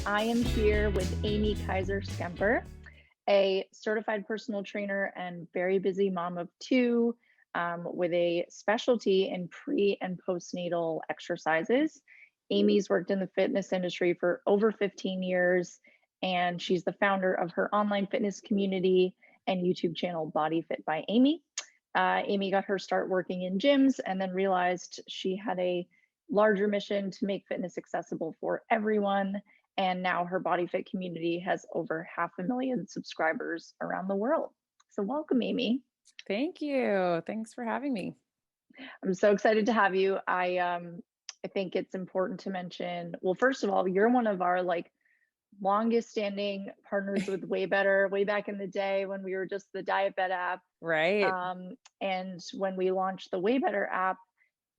I am here with Amy Kiser Schemper, a certified personal trainer and very busy mom of two, with a specialty in pre and postnatal exercises. Amy's worked in the fitness industry for over 15 years, and she's the founder of her online fitness community and YouTube channel, BodyFit by Amy. Amy got her start working in gyms and then realized she had a larger mission to make fitness accessible for everyone. And now her BodyFit community has over 500,000 subscribers around the world. So welcome, Amy. Thank you. Thanks for having me. I'm so excited to have you. I think it's important to mention, well, first of all, you're one of our longest standing partners with WayBetter way back in the day when we were just the Diet Bet app. Right. And when we launched the WayBetter app,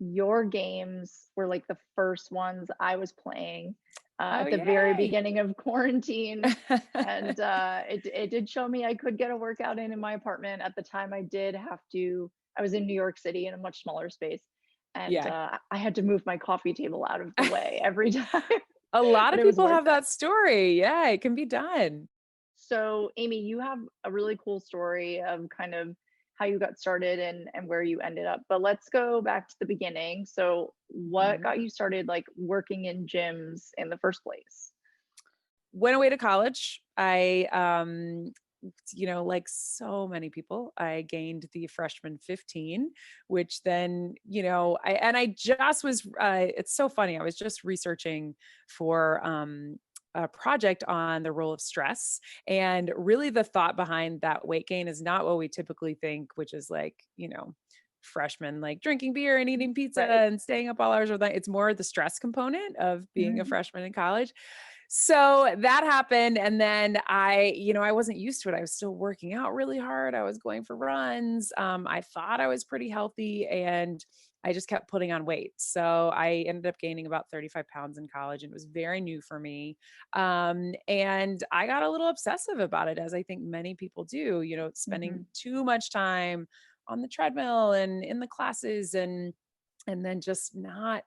your games were like the first ones I was playing at the very Yay. beginning of quarantine. And it did show me I could get a workout in my apartment. At the time, I was in New York City in a much smaller space. And Yeah. I had to move my coffee table out of the way every time. A lot But of it was people worth have it. that story. Yeah, it can be done. So, Amy, you have a really cool story of kind of how you got started and where you ended up. But let's go back to the beginning. So, what Mhm. got you started working in gyms in the first place? Went away to college. Like so many people, I gained the freshman 15, which then, I just was, it's so funny. I was just researching for, a project on the role of stress. And really the thought behind that weight gain is not what we typically think, which is freshmen like drinking beer and eating pizza Right. and staying up all hours or that. It's more the stress component of being a Mhm. freshman in college. So that happened. And then I wasn't used to it. I was still working out really hard. I was going for runs. I thought I was pretty healthy and I just kept putting on weight. So I ended up gaining about 35 pounds in college and it was very new for me. And I got a little obsessive about it, as I think many people do, spending Mhm. too much time on the treadmill and in the classes and then just not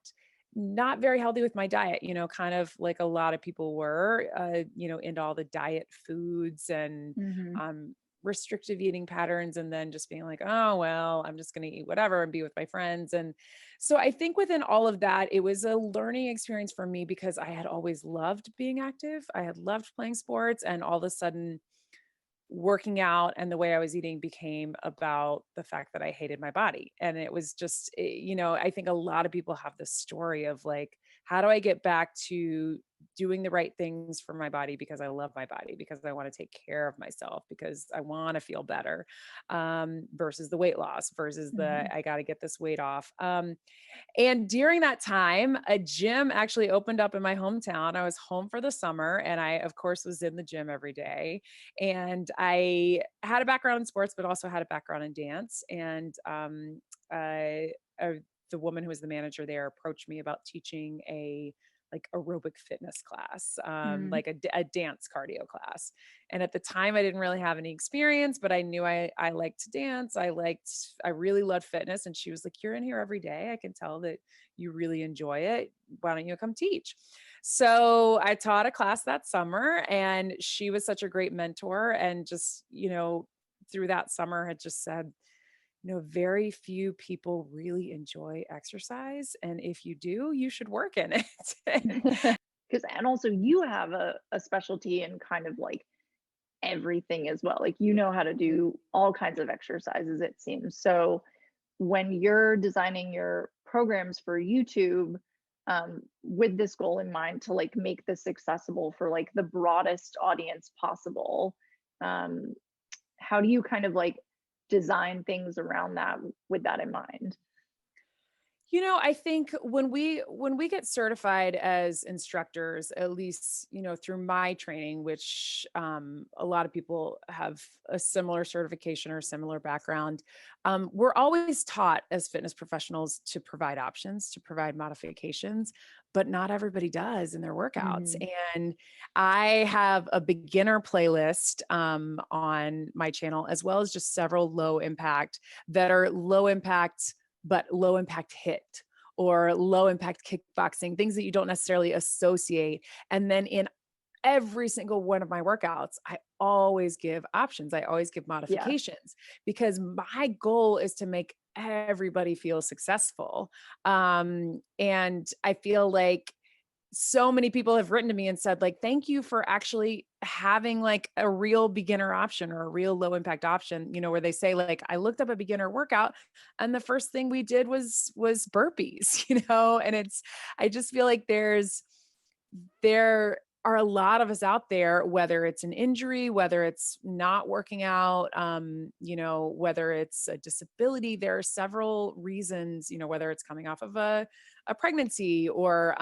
very healthy with my diet, kind of like a lot of people were, into all the diet foods and Mhm. um, restrictive eating patterns, and then just being like, oh, well, I'm just going to eat whatever and be with my friends. And so I think within all of that, it was a learning experience for me because I had always loved being active. I had loved playing sports, and all of a sudden, working out and the way I was eating became about the fact that I hated my body. And it was just, I think a lot of people have this story of like, how do I get back to doing the right things for my body because I love my body, because I want to take care of myself, because I want to feel better, versus the weight loss, versus Mhm. I got to get this weight off. And during that time, a gym actually opened up in my hometown. I was home for the summer and I, of course, was in the gym every day. And I had a background in sports, but also had a background in dance. And the woman who was the manager there approached me about teaching a aerobic fitness class, Mhm. a dance cardio class. And at the time, I didn't really have any experience, but I knew I liked to dance. I really loved fitness. And she was like, "You're in here every day. I can tell that you really enjoy it. Why don't you come teach?" So I taught a class that summer, and she was such a great mentor. And just, through that summer had just said, very few people really enjoy exercise. And if you do, you should work in it. And Because and also you have a specialty in kind of everything as well. Like you know how to do all kinds of exercises, it seems. So when you're designing your programs for YouTube, with this goal in mind to make this accessible for the broadest audience possible, um, how do you kind of design things around that with that in mind? I think when we get certified as instructors, at least, through my training, which a lot of people have a similar certification or similar background, we're always taught as fitness professionals to provide options, to provide modifications, but not everybody does in their workouts. Hmm. And I have a beginner playlist on my channel, as well as just several low impact that are low impact but low impact hit or low impact kickboxing, things that you don't necessarily associate. And then in every single one of my workouts, I always give options. I always give Yeah. modifications because my goal is to make everybody feel successful. And I feel like so many people have written to me and said like, thank you for actually having like a real beginner option or a real low impact option, where they say like, I looked up a beginner workout and the first thing we did was burpees, and I just feel like there are a lot of us out there, whether it's an injury, whether it's not working out, whether it's a disability, there are several reasons, whether it's coming off of a pregnancy or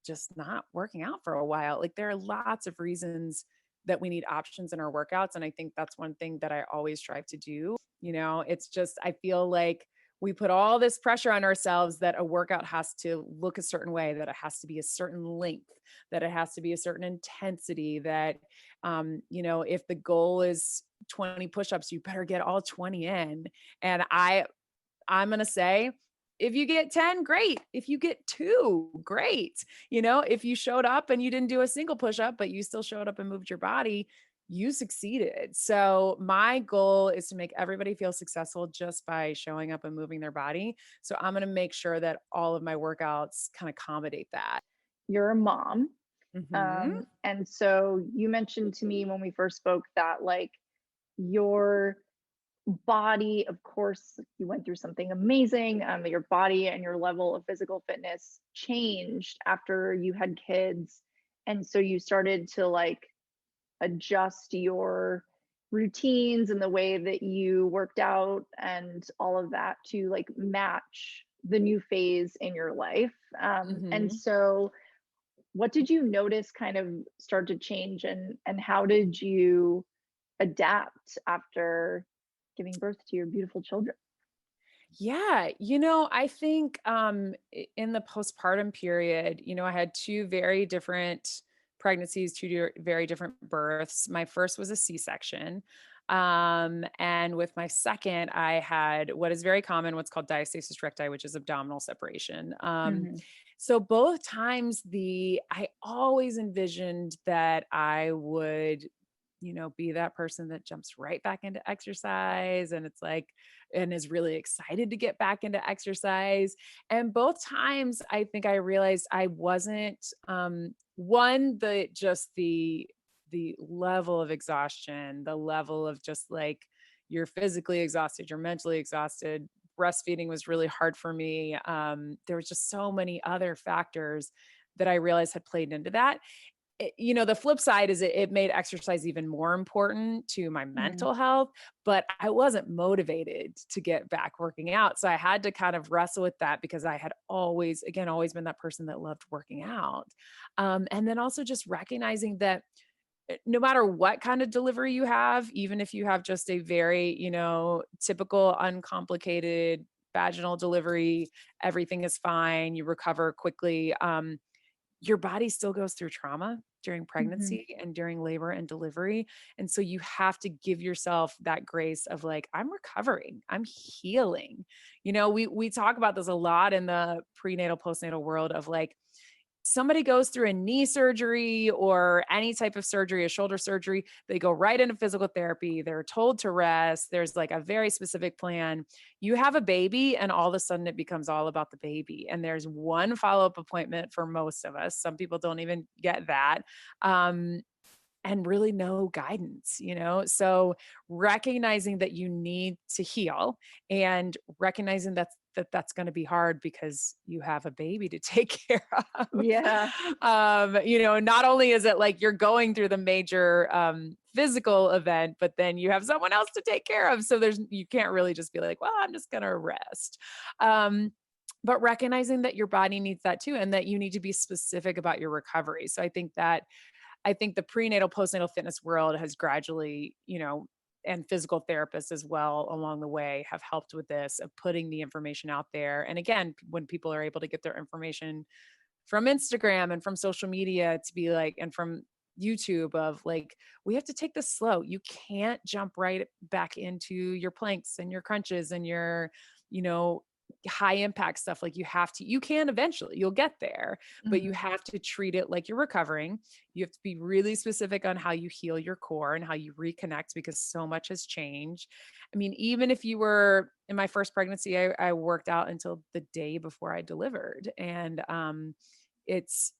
just not working out for a while. Like there are lots of reasons that we need options in our workouts. And I think that's one thing that I always strive to do. It's just, I feel like we put all this pressure on ourselves that a workout has to look a certain way, that it has to be a certain length, that it has to be a certain intensity, that, if the goal is 20 push-ups, you better get all 20 in. And I'm going to say, if you get 10, great. If you get two, great. If you showed up and you didn't do a single push up, but you still showed up and moved your body, you succeeded. So my goal is to make everybody feel successful just by showing up and moving their body. So I'm going to make sure that all of my workouts can accommodate that. You're a mom. Mhm. And so you mentioned to me when we first spoke that like your body, of course, you went through something amazing, your body and your level of physical fitness changed after you had kids. And so you started to like adjust your routines and the way that you worked out and all of that to like match the new phase in your life. And Mhm. so what did you notice kind of start to change, and how did you adapt after giving birth to your beautiful children? Yeah, I think in the postpartum period, I had two very different pregnancies, very different births. My first was a C-section. And with my second, I had what is very common, what's called diastasis recti, which is abdominal separation. Mhm. So both times I always envisioned that I would, be that person that jumps right back into exercise. And it's like, and is really excited to get back into exercise. And both times I think I realized I wasn't one, the level of exhaustion, the level of just like you're physically exhausted, you're mentally exhausted. Breastfeeding was really hard for me. There was just so many other factors that I realized had played into that. The flip side is it made exercise even more important to my Mhm. mental health, but I wasn't motivated to get back working out. So I had to kind of wrestle with that because I had always, again, always been that person that loved working out. And then also just recognizing that no matter what kind of delivery you have, even if you have just a very, typical, uncomplicated vaginal delivery, everything is fine, you recover quickly. Your body still goes through trauma during Mhm. pregnancy and during labor and delivery. And so you have to give yourself that grace of like, I'm recovering, I'm healing. We talk about this a lot in the prenatal, postnatal world of like, somebody goes through a knee surgery or any type of surgery, a shoulder surgery, they go right into physical therapy. They're told to rest. There's like a very specific plan. You have a baby, and all of a sudden it becomes all about the baby. And there's one follow up appointment for most of us. Some people don't even get that. Um, and really no guidance. So recognizing that you need to heal and recognizing that's going to be hard because you have a baby to take care of. Yeah. Not only is it like you're going through the major physical event, but then you have someone else to take care of. So you can't really just be like, well, I'm just going to rest. But recognizing that your body needs that too, and that you need to be specific about your recovery. So I think the prenatal, postnatal fitness world has gradually, and physical therapists as well along the way have helped with this of putting the information out there. And again, when people are able to get their information from Instagram and from social media to be like, and from YouTube of like, we have to take this slow. You can't jump right back into your planks and your crunches and your, you know, high impact stuff, like you can eventually, you'll get there, but you Mhm. have to treat it like you're recovering. You have to be really specific on how you heal your core and how you reconnect, because so much has changed. I mean, even if you were in my first pregnancy, I worked out until the day before I delivered. And it's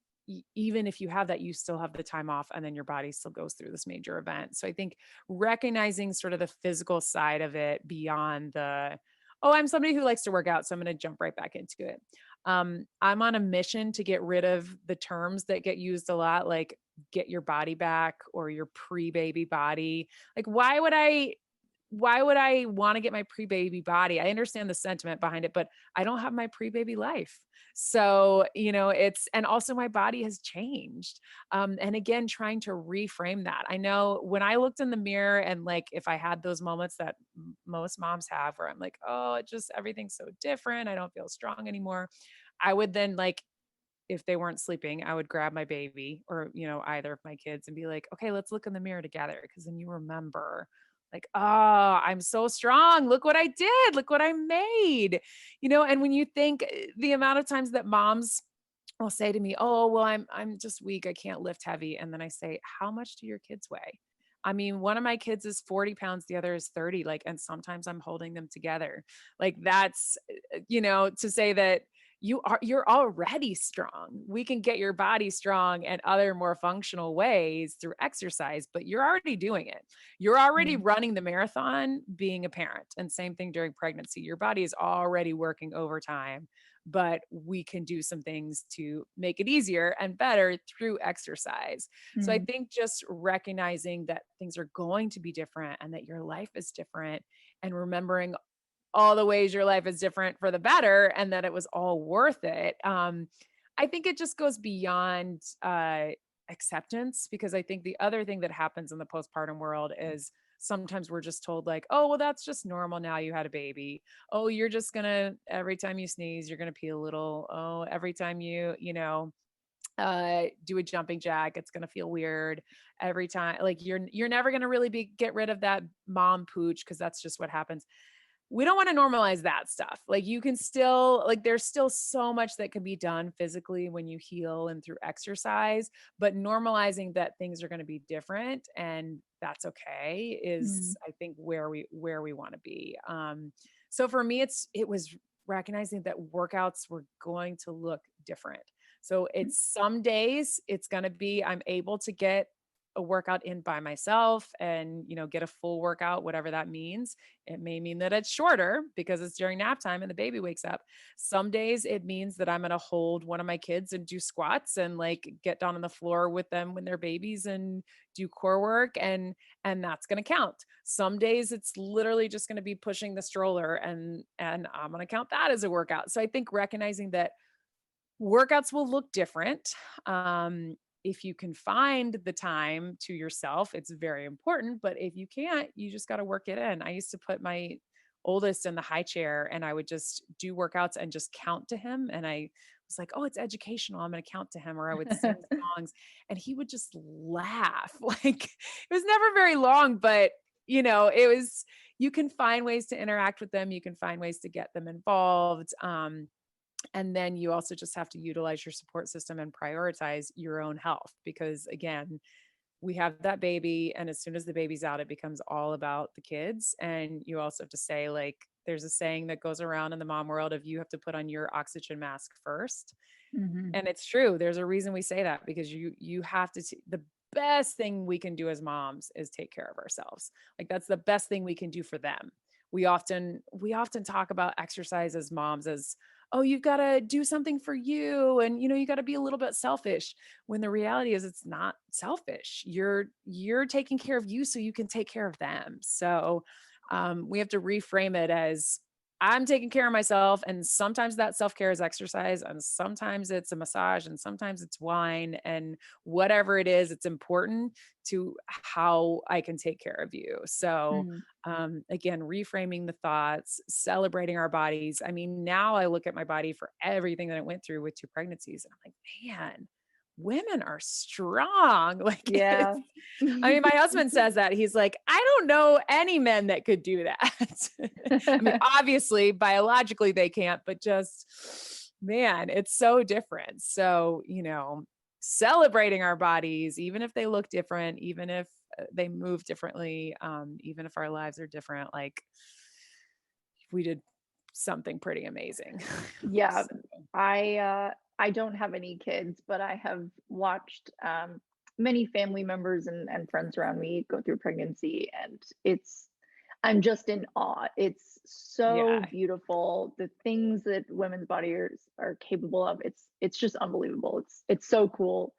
even if you have that, you still have the time off, and then your body still goes through this major event. So I think recognizing sort of the physical side of it beyond the, oh, I'm somebody who likes to work out, so I'm going to jump right back into it. I'm on a mission to get rid of the terms that get used a lot, like get your body back or your pre-baby body. Like, why would I want to get my pre-baby body? I understand the sentiment behind it, but I don't have my pre-baby life. So, and also my body has changed. And again, trying to reframe that. I know when I looked in the mirror, and like, if I had those moments that most moms have where I'm like, oh, it just, everything's so different. I don't feel strong anymore. I would then, like, if they weren't sleeping, I would grab my baby or, either of my kids and be like, okay, let's look in the mirror together. Cause then you remember, like, oh, I'm so strong. Look what I did. Look what I made. And when you think the amount of times that moms will say to me, oh, well, I'm just weak. I can't lift heavy. And then I say, how much do your kids weigh? I mean, one of my kids is 40 pounds, the other is 30, like, and sometimes I'm holding them together. Like, that's, to say that you're already strong. We can get your body strong and other more functional ways through exercise, but you're already doing it. You're already Mm. running the marathon being a parent. And same thing during pregnancy. Your body is already working overtime, but we can do some things to make it easier and better through exercise. So I Mm. think just recognizing that things are going to be different and that your life is different, and remembering all the ways your life is different for the better and that it was all worth it. I think it just goes beyond acceptance, because I think the other thing that happens in the postpartum world is sometimes we're just told, like, oh, well, that's just normal now, you had a baby. Oh, you're just gonna, every time you sneeze, you're gonna pee a little. Oh, every time do a jumping jack, it's gonna feel weird. Every time, like, you're never gonna really get rid of that mom pooch, because that's just what happens. We don't want to normalize that stuff. Like, you can still, like, there's still so much that can be done physically when you heal and through exercise, but normalizing that things are going to be different and that's okay Mm. is, I think, where we want to be. So for me, it was recognizing that workouts were going to look different. So it's some days it's going to be, I'm able to get a workout in by myself and, get a full workout, whatever that means. It may mean that it's shorter because it's during nap time and the baby wakes up. Some days it means that I'm going to hold one of my kids and do squats and, like, get down on the floor with them when they're babies and do core work, and that's going to count. Some days it's literally just going to be pushing the stroller, and I'm going to count that as a workout. So I think recognizing that workouts will look different. If you can find the time to yourself, it's very important. But if you can't, you just got to work it in. I used to put my oldest in the high chair and I would just do workouts and just count to him. And I was like, oh, it's educational, I'm going to count to him. Or I would sing songs and he would just laugh. Like, it was never very long, but it was, you can find ways to interact with them. You can find ways to get them involved. And then you also just have to utilize your support system and prioritize your own health, because again, we have that baby, and as soon as the baby's out, it becomes all about the kids. And you also have to say, like, there's a saying that goes around in the mom world of, you have to put on your oxygen mask first. Mhm. And it's true. There's a reason we say that, because you have to the best thing we can do as moms is take care of ourselves. Like, that's the best thing we can do for them. We often talk about exercise as moms as, oh, you've got to do something for you, and you got to be a little bit selfish, when the reality is it's not selfish. You're taking care of you so you can take care of them. So we have to reframe it as, I'm taking care of myself. And sometimes that self care is exercise, and sometimes it's a massage, and sometimes it's wine. And whatever it is, it's important to how I can take care of you. So, Mm. again, reframing the thoughts, celebrating our bodies. I mean, now I look at my body for everything that it went through with two pregnancies, and I'm like, man, women are strong. Like Yeah. I mean, my husband says that. He's like, I don't know any men that could do that. I mean, obviously, biologically they can't, but just, man, it's so different. So, celebrating our bodies, even if they look different, even if they move differently, even if our lives are different, like we did something pretty amazing. Yeah, So, I don't have any kids, but I have watched many family members and friends around me go through pregnancy, and I'm just in awe. It's so yeah. beautiful. The things that women's bodies are capable of, it's just unbelievable. It's so cool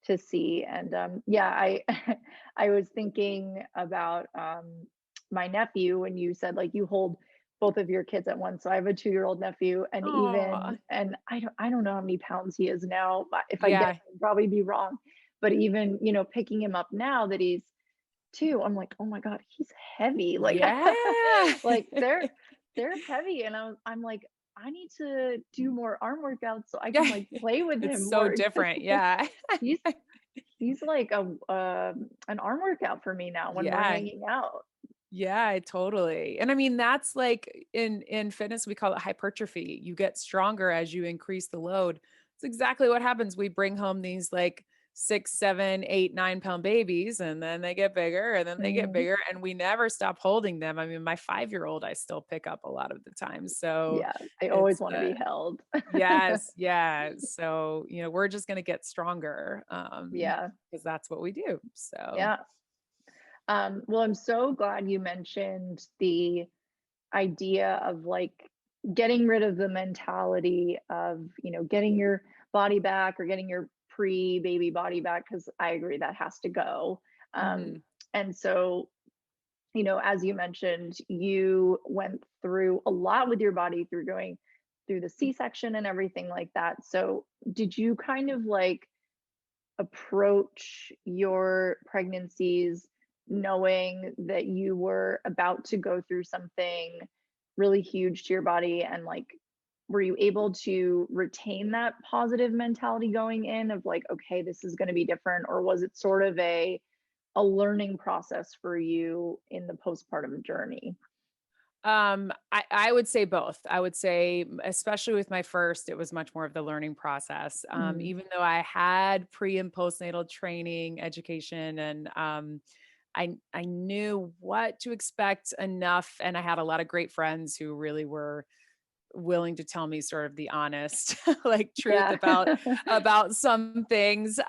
to see. And yeah, I I was thinking about my nephew when you said like you hold both of your kids at once. So I have a 2-year-old nephew, and Oh, I don't know how many pounds he is now. If I guess, yeah. I'd probably be wrong. But even picking him up now that he's 2, I'm like, oh my god, he's heavy. Like Yeah. like they're heavy, and I'm like, I need to do more arm workouts so I can Yeah. like play with It's him so more. different. Yeah. He's He's like an arm workout for me now when we're Yeah. hanging out. Yeah, totally. And I mean, that's like in fitness, we call it hypertrophy. You get stronger as you increase the load. It's exactly what happens. We bring home these like 6, 7, 8, 9 pound babies, and then they get bigger and then they get Mhm. bigger, and we never stop holding them. I mean, my 5-year-old, I still pick up a lot of the time. So Yeah, I always it's wanna be held. yes, yeah. So, we're just gonna get stronger, Yeah, because that's what we do. So, yeah. Well, I'm so glad you mentioned the idea of, like, getting rid of the mentality of, getting your body back or getting your pre-baby body back, because I agree that has to go. Um, mhm, and so, as you mentioned, you went through a lot with your body through going through the C-section and everything like that. So, did you kind of like approach your pregnancies knowing that you were about to go through something really huge to your body, and like were you able to retain that positive mentality going in of like, okay, this is going to be different, or was it sort of a learning process for you in the postpartum journey? I would say both. I would say, especially with my first, it was much more of the learning process. Mm, Even though I had pre and postnatal training, education, and I knew what to expect enough, and I had a lot of great friends who really were willing to tell me sort of the honest, like truth yeah. about some things.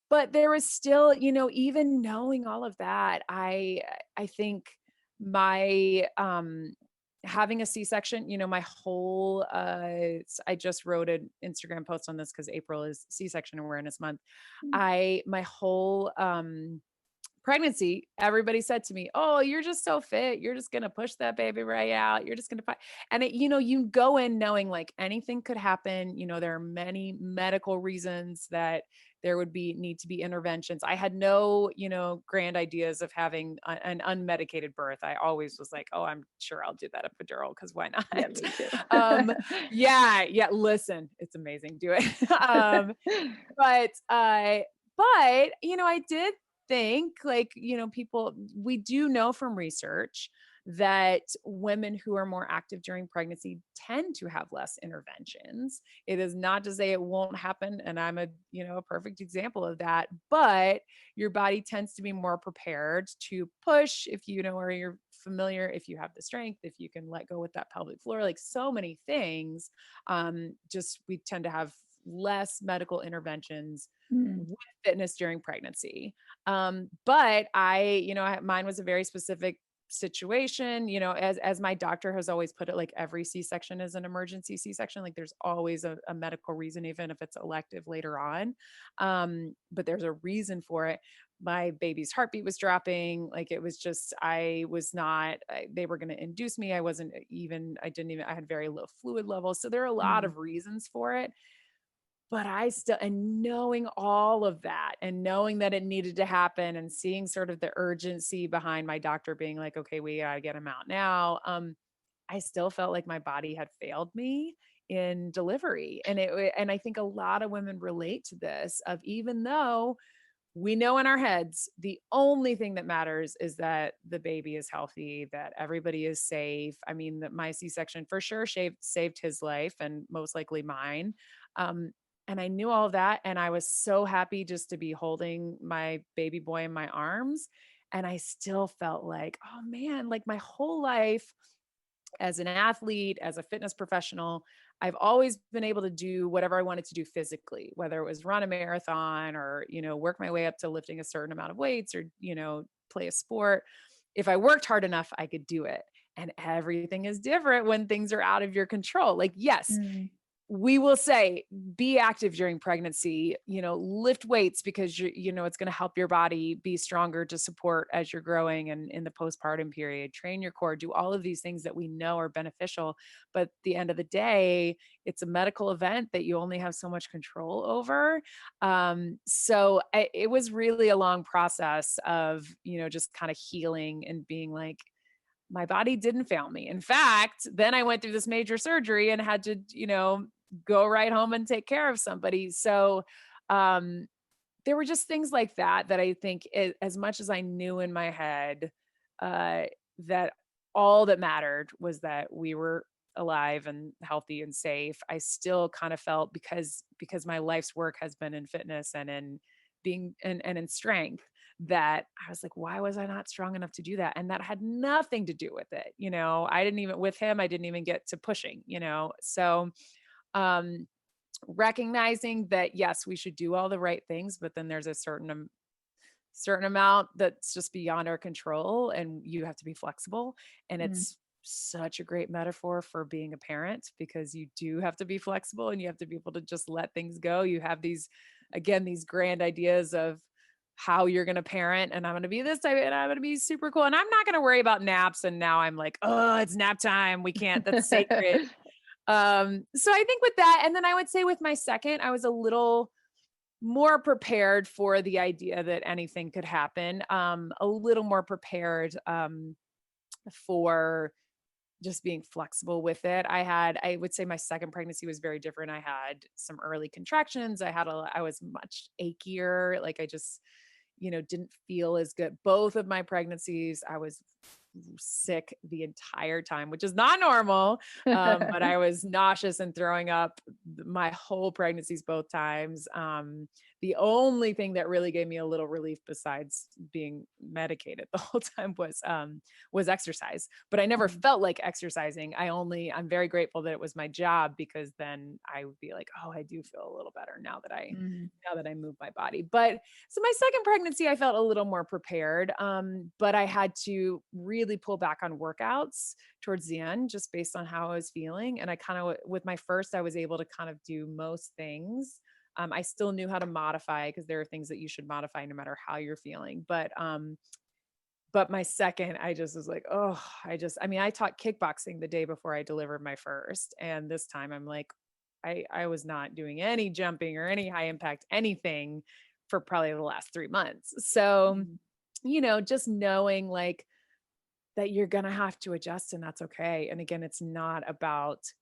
But there was still, even knowing all of that, I think my having a C-section, my whole I just wrote an Instagram post on this because April is C-section awareness month. I my whole pregnancy, everybody said to me, "Oh, you're just so fit. You're just gonna push that baby right out. You're just gonna fight." And you go in knowing like anything could happen. There are many medical reasons that there would need to be interventions. I had no, grand ideas of having an unmedicated birth. I always was like, "Oh, I'm sure I'll do that epidural because why not?" Yeah, me too. um, yeah, yeah. Listen, it's amazing. Do it. But I did think like, people, we do know from research that women who are more active during pregnancy tend to have less interventions. It is not to say it won't happen, and I'm a perfect example of that, but your body tends to be more prepared to push if or you're familiar, if you have the strength, if you can let go with that pelvic floor, like so many things. Just we tend to have less medical interventions Mm, with fitness during pregnancy. But mine was a very specific situation, as my doctor has always put it, like every C-section is an emergency C-section. Like there's always a medical reason, even if it's elective later on. But there's a reason for it. My baby's heartbeat was dropping. Like it was just, I was not, they were going to induce me. I had very low fluid levels. So there are a lot mm, of reasons for it, but I still, and knowing all of that and knowing that it needed to happen and seeing sort of the urgency behind my doctor being like, okay, we gotta get him out now. I still felt like my body had failed me in delivery. And and I think a lot of women relate to this, of even though we know in our heads the only thing that matters is that the baby is healthy, that everybody is safe. I mean, that my C-section for sure saved his life and most likely mine. Um, and I knew all of that. And I was so happy just to be holding my baby boy in my arms. And I still felt like, oh man, like my whole life as an athlete, as a fitness professional, I've always been able to do whatever I wanted to do physically, whether it was run a marathon or, work my way up to lifting a certain amount of weights or, play a sport. If I worked hard enough, I could do it. And everything is different when things are out of your control. Like, yes, Mm, we will say be active during pregnancy, lift weights because it's going to help your body be stronger to support as you're growing and in the postpartum period, train your core, do all of these things that we know are beneficial. But at the end of the day, it's a medical event that you only have so much control over. It was really a long process of, just kind of healing and being like, my body didn't fail me. In fact, then I went through this major surgery and had to, go right home and take care of somebody. So, um, there were just things like that that I think as much as I knew in my head, uh, that all that mattered was that we were alive and healthy and safe. I still kind of felt because my life's work has been in fitness and in being and in strength, that I was like, why was I not strong enough to do that? And that had nothing to do with it. I didn't even with him, I didn't even get to pushing, So um recognizing that yes, we should do all the right things, but then there's a certain amount that's just beyond our control and you have to be flexible. And mm, it's such a great metaphor for being a parent because you do have to be flexible and you have to be able to just let things go. You have these grand ideas of how you're going to parent, and I'm going to be this type and I'm going to be super cool and I'm not going to worry about naps. And now I'm like, oh, it's nap time. We can't, that's sacred. So I think with that, and then I would say with my second, I was a little more prepared for the idea that anything could happen. A little more prepared for just being flexible with it. I would say my second pregnancy was very different. I had some early contractions. I was much achier. Like I just, didn't feel as good. Both of my pregnancies, I was sick the entire time, which is not normal. But I was nauseous and throwing up my whole pregnancies, both times. The only thing that really gave me a little relief besides being medicated the whole time was exercise, but I never Mm, felt like exercising. I'm very grateful that it was my job because then I would be like, oh, I do feel a little better mm, now that I move my body. But so my second pregnancy, I felt a little more prepared. But I had to really pull back on workouts towards the end, just based on how I was feeling. And I kind of, with my first, I was able to kind of do most things. I still knew how to modify because there are things that you should modify no matter how you're feeling. But my second, I just was like, oh, I mean, I taught kickboxing the day before I delivered my first. And this time I'm like, I was not doing any jumping or any high impact anything for probably the last 3 months. So, mm, just knowing like that you're going to have to adjust and that's okay. And again, it's not about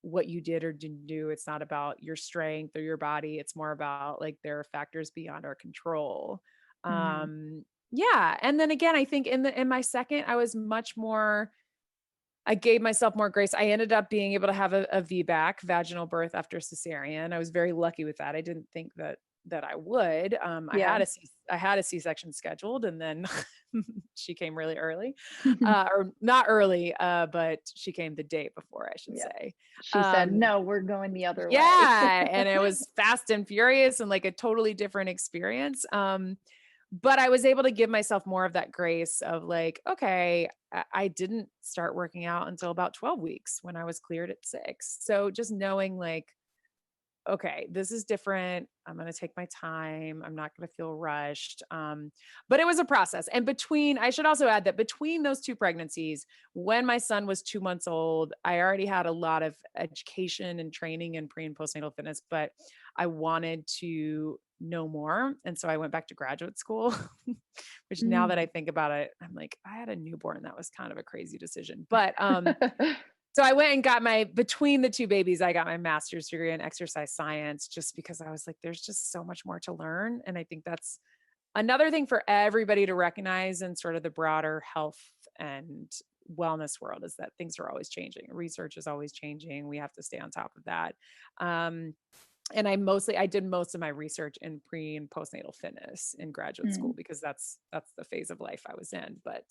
what you did or didn't do. It's not about your strength or your body. It's more about like there are factors beyond our control. mm, Yeah. And then again, I think in my second, I gave myself more grace. I ended up being able to have a VBAC, vaginal birth after cesarean. I was very lucky with that. I didn't think that I would. yeah. I had a C-section scheduled, and then she came really early, or not early, but she came the day before, I should Yeah. say. She said, Um, no, we're going the other way. yeah, and it was fast and furious and like a totally different experience. But I was able to give myself more of that grace of like, okay, I didn't start working out until about 12 weeks when I was cleared at 6. So just knowing like, okay, this is different. I'm going to take my time. I'm not going to feel rushed. But it was a process. And I should also add that between those two pregnancies, when my son was 2 months old, I already had a lot of education and training in pre and postnatal fitness, but I wanted to know more. And so I went back to graduate school, which now that I Mm. think about it, I'm like, I had a newborn. That was kind of a crazy decision. But So I went and got between the two babies, I got my master's degree in exercise science just because I was like, there's just so much more to learn. And I think that's another thing for everybody to recognize in sort of the broader health and wellness world is that things are always changing. Research is always changing. We have to stay on top of that. Um, and I did most of my research in pre and postnatal fitness in graduate school Mm, because that's the phase of life I was in. But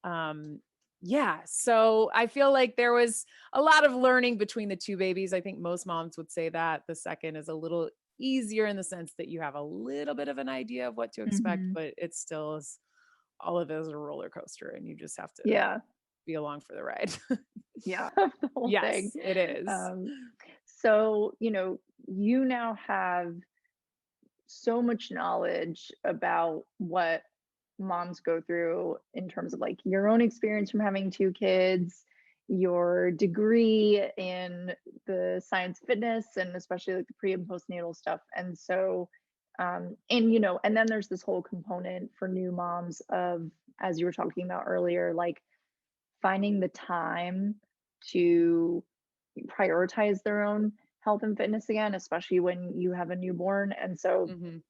um, yeah, so I feel like there was a lot of learning between the two babies. I think most moms would say that the second is a little easier in the sense that you have a little bit of an idea of what to expect, mhm. but it still is all of it is a roller coaster and you just have to Yeah, be along for the ride. yeah, the whole thing. Yes, it is. Um, so, you now have so much knowledge about what moms go through in terms of like your own experience from having two kids, your degree in the science fitness, and especially like the pre and postnatal stuff. And so, and then there's this whole component for new moms of, as you were talking about earlier, like finding the time to prioritize their own health and fitness again, especially when you have a newborn. And so, Mhm.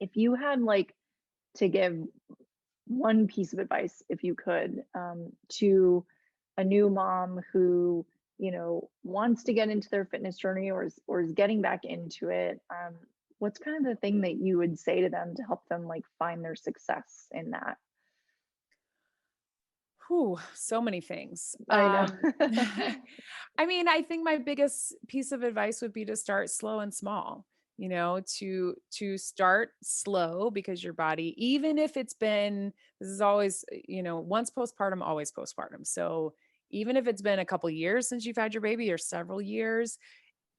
if you had like to give one piece of advice, if you could, to a new mom who wants to get into their fitness journey or is getting back into it, what's kind of the thing that you would say to them to help them like find their success in that? Whew, so many things. I know. I mean, I think my biggest piece of advice would be to start slow and small, to start slow because your body, even if it's been, this is always, once postpartum, always postpartum. So even if it's been a couple years since you've had your baby or several years,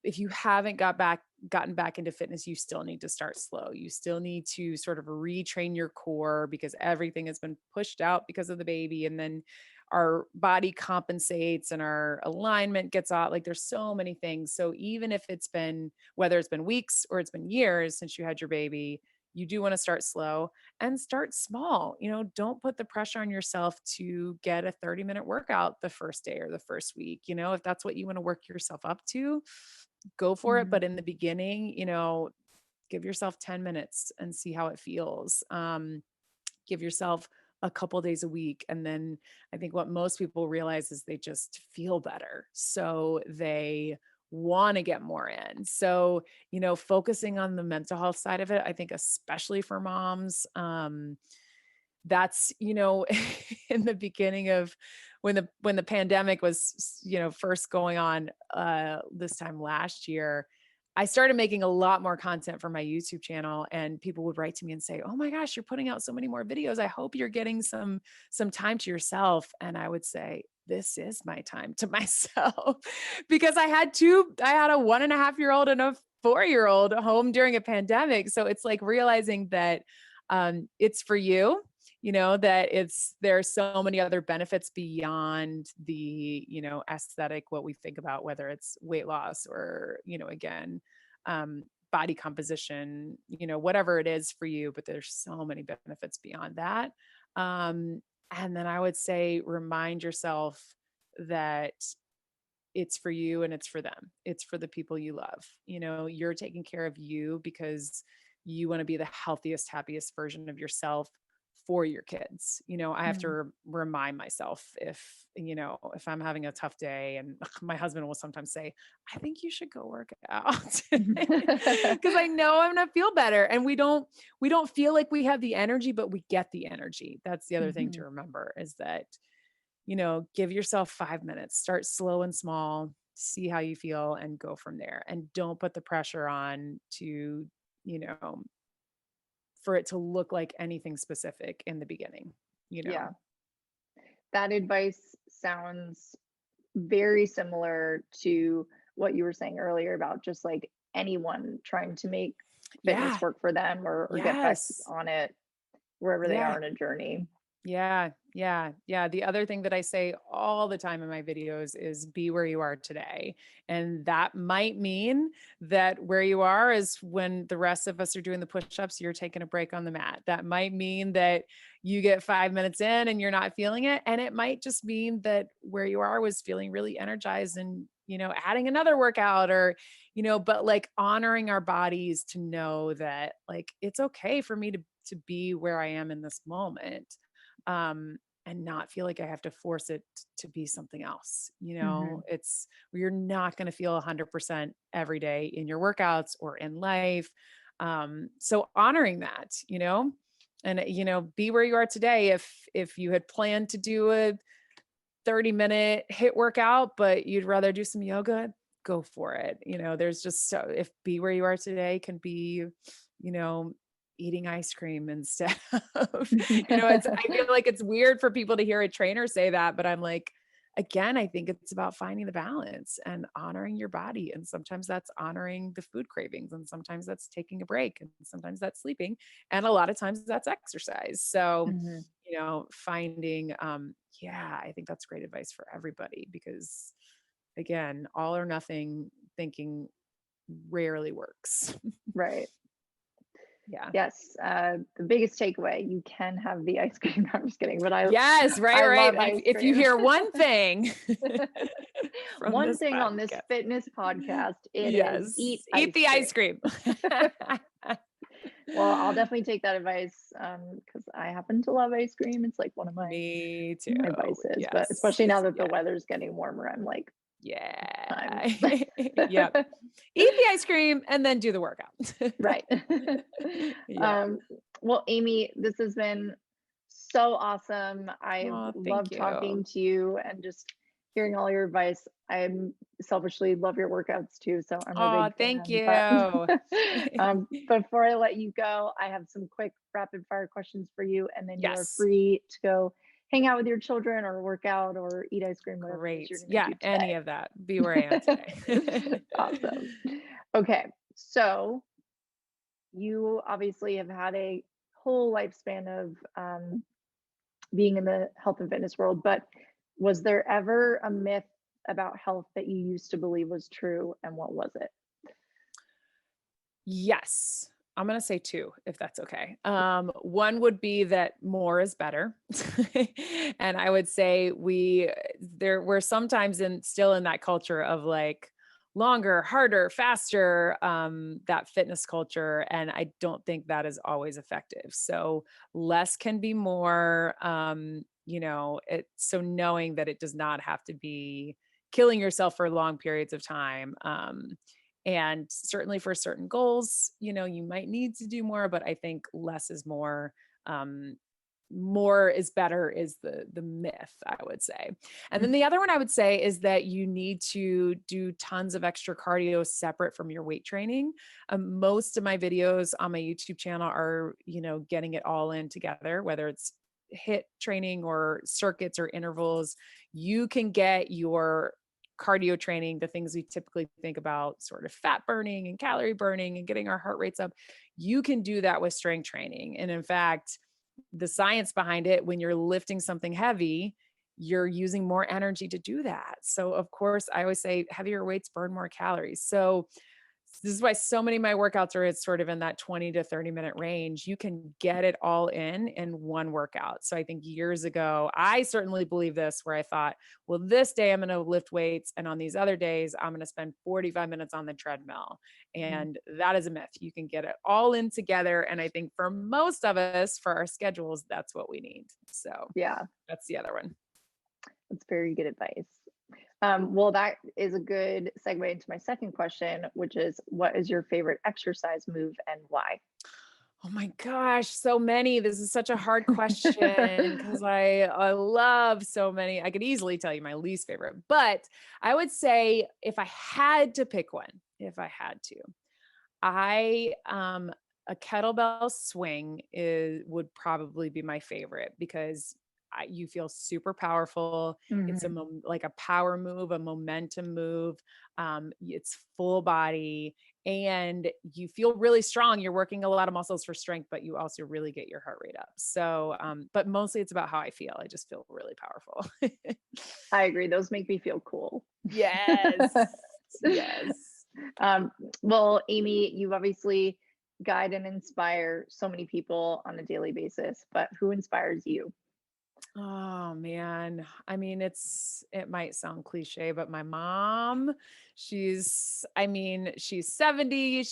if you haven't gotten back into fitness, you still need to start slow. You still need to sort of retrain your core because everything has been pushed out because of the baby. And then our body compensates and our alignment gets off. Like there's so many things. So even if it's been, whether it's been weeks or it's been years since you had your baby, you do want to start slow and start small. Don't put the pressure on yourself to get a 30-minute workout the first day or the first week. If that's what you want to work yourself up to, go for it. Mhm. But in the beginning, give yourself 10 minutes and see how it feels. Give yourself a couple days a week. And then I think what most people realize is they just feel better. So they want to get more in. So, focusing on the mental health side of it, I think, especially for moms, that's in the beginning of when the pandemic was first going on this time last year, I started making a lot more content for my YouTube channel, and people would write to me and say, "Oh my gosh, you're putting out so many more videos. I hope you're getting some time to yourself." And I would say, "This is my time to myself," because I had a 1.5-year-old and a 4-year-old home during a pandemic. So it's like realizing that it's for you, that there's so many other benefits beyond the, aesthetic, what we think about, whether it's weight loss or, again, body composition, whatever it is for you, but there's so many benefits beyond that. Um, and then I would say, remind yourself that it's for you and it's for them. It's for the people you love. You're taking care of you because you want to be the healthiest, happiest version of yourself for your kids. I have to Mm. remind myself if I'm having a tough day, and my husband will sometimes say, "I think you should go work out." Because I know I'm gonna feel better. And we don't feel like we have the energy, but we get the energy. That's the other thing to Mhm. remember is that give yourself 5 minutes, start slow and small, see how you feel and go from there. And don't put the pressure on you know, for it to look like anything specific in the beginning, you know? Yeah. That advice sounds very similar to what you were saying earlier about just like anyone trying to make fitness Yeah. work for them or get back Yes. on it wherever they Yeah. are in a journey. Yeah, yeah, yeah. The other thing that I say all the time in my videos is be where you are today. And that might mean that where you are is when the rest of us are doing the push-ups, you're taking a break on the mat. That might mean that you get 5 minutes in and you're not feeling it. And it might just mean that where you are was feeling really energized and, adding another workout or, but like honoring our bodies to know that like it's okay for me to be where I am in this moment, and not feel like I have to force it to be something else. Hmm. You're not going to feel 100% every day in your workouts or in life. So honoring that, and be where you are today. If you had planned to do a 30-minute hit workout, but you'd rather do some yoga, go for it. There's just so if be where you are today can be, you know, eating ice cream instead of, I feel like it's weird for people to hear a trainer say that, but I'm like, again, I think it's about finding the balance and honoring your body. And sometimes that's honoring the food cravings, and sometimes that's taking a break, and sometimes that's sleeping. And a lot of times that's exercise. So, Hmm. finding yeah, I think that's great advice for everybody because again, all or nothing thinking rarely works. Right. Yeah. Yes. The biggest takeaway, you can have the ice cream. I'm just kidding, but Yes, right, I right. love If ice if you cream. hear one thing from One this thing on this podcast, fitness podcast, it is eat yes, eat ice the cream. ice cream. Well, I'll definitely take that advice because I happen to love ice cream. It's like one of Me too. my vices, but Yes. especially now that the Yeah. weather's getting warmer, I'm like, time. Yeah. Yep. Eat the ice cream and then do the workout. Right. Yep. um, well, Amy, this has been so awesome. I've Oh, thank loved talking you. to you and just hearing all your advice. I'm selfishly love your workouts too, so I'm a Oh, big thank fan. But you. before I let you go, I have some quick rapid fire questions for you, and then you are Yes. free to go hang out with your children or work out or eat ice cream, whatever it is Great. you're going to Yeah, do any of that. Be where I am today. today. Awesome. Okay, so you obviously have had a whole lifespan of being in the health and fitness world, but was there ever a myth about health that you used to believe was true, and what was it? Yes. I'm gonna say 2, if that's okay. One would be that more is better. And I would say we're sometimes still in that culture of like longer, harder, faster, that fitness culture. And I don't think that is always effective. So less can be more, so knowing that it does not have to be killing yourself for long periods of time. And certainly for certain goals, you might need to do more, but I think less is more. More is better is the myth, I would say. And then Mm, the other one I would say is that you need to do tons of extra cardio separate from your weight training. Most of my videos on my YouTube channel are, getting it all in together, whether it's hit training or circuits or intervals. You can get your cardio training, the things we typically think about, sort of fat burning and calorie burning and getting our heart rates up. You can do that with strength training. And in fact, the science behind it, when you're lifting something heavy, you're using more energy to do that. So, of course, I always say heavier weights burn more calories. So, this is why so many of my workouts are it's sort of in that 20 to 30-minute range. You can get it all in one workout. So I think years ago, I certainly believe this where I thought, well, this day I'm going to lift weights and on these other days I'm going to spend 45 minutes on the treadmill. mhm. And that is a myth. You can get it all in together, and I think for most of us for our schedules, that's what we need. So Yeah, that's the other one. that's very good advice. Well, that is a good segue into my second question, which is what is your favorite exercise move and why? Oh my gosh, so many. This is such a hard question because I love so many. I could easily tell you my least favorite, but I would say if I had to pick one, if I had to, I a kettlebell swing would probably be my favorite because you feel super powerful. It's Mhm. like a power move, a momentum move. It's full body, and you feel really strong. You're working a lot of muscles for strength, but you also really get your heart rate up. So, but mostly it's about how I feel. I just feel really powerful. I agree. Those make me feel cool. Yes. Yes. Um, well, Amy, you've obviously guide and inspire so many people on a daily basis, but who inspires you? Oh man. I mean, it might sound cliche, but my mom, she's 70.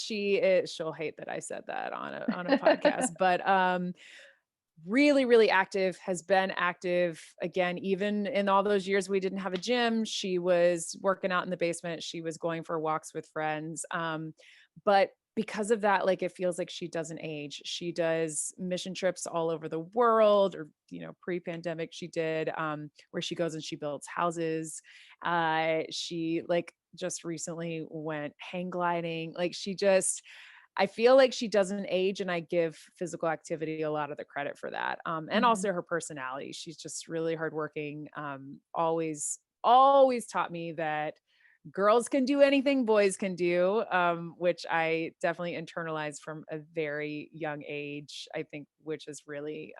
She'll hate that I said that on a podcast, but really, really active, has been active again, even in all those years we didn't have a gym. She was working out in the basement. She was going for walks with friends. But because of that, like it feels like she doesn't age. She does mission trips all over the world, or, pre-pandemic she did, where she goes and she builds houses. She like just recently went hang gliding. I feel like she doesn't age, and I give physical activity a lot of the credit for that. And Mhm. also her personality. She's just really hardworking. Always taught me that girls can do anything boys can do, which I definitely internalized from a very young age, I think, which has really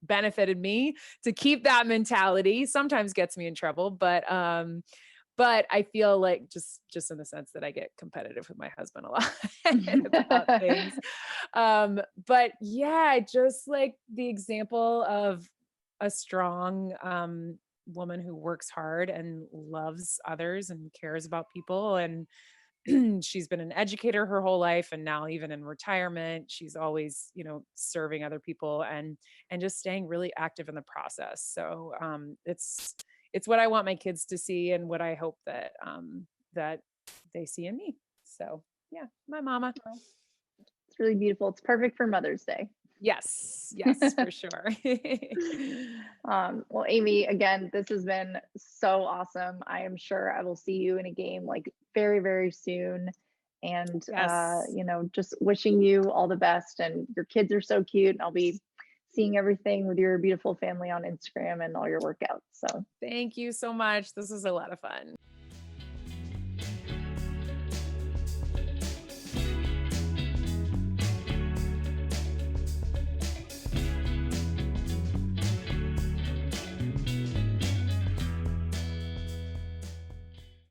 benefited me to keep that mentality. Sometimes gets me in trouble, but I feel like just in the sense that I get competitive with my husband a lot about things. But yeah, just like the example of a strong woman who works hard and loves others and cares about people. And she's been an educator her whole life, and now even in retirement she's always, serving other people and just staying really active in the process. So it's what I want my kids to see, and what I hope that they see in me. So yeah, my mama. It's really beautiful. It's perfect for Mother's Day. Yes, yes, for sure. Well, Amy, again, this has been so awesome. I am sure I will see you in a game like very, very soon. And, Yes. just wishing you all the best. And your kids are so cute. And I'll be seeing everything with your beautiful family on Instagram and all your workouts. So Thank you so much. This was a lot of fun.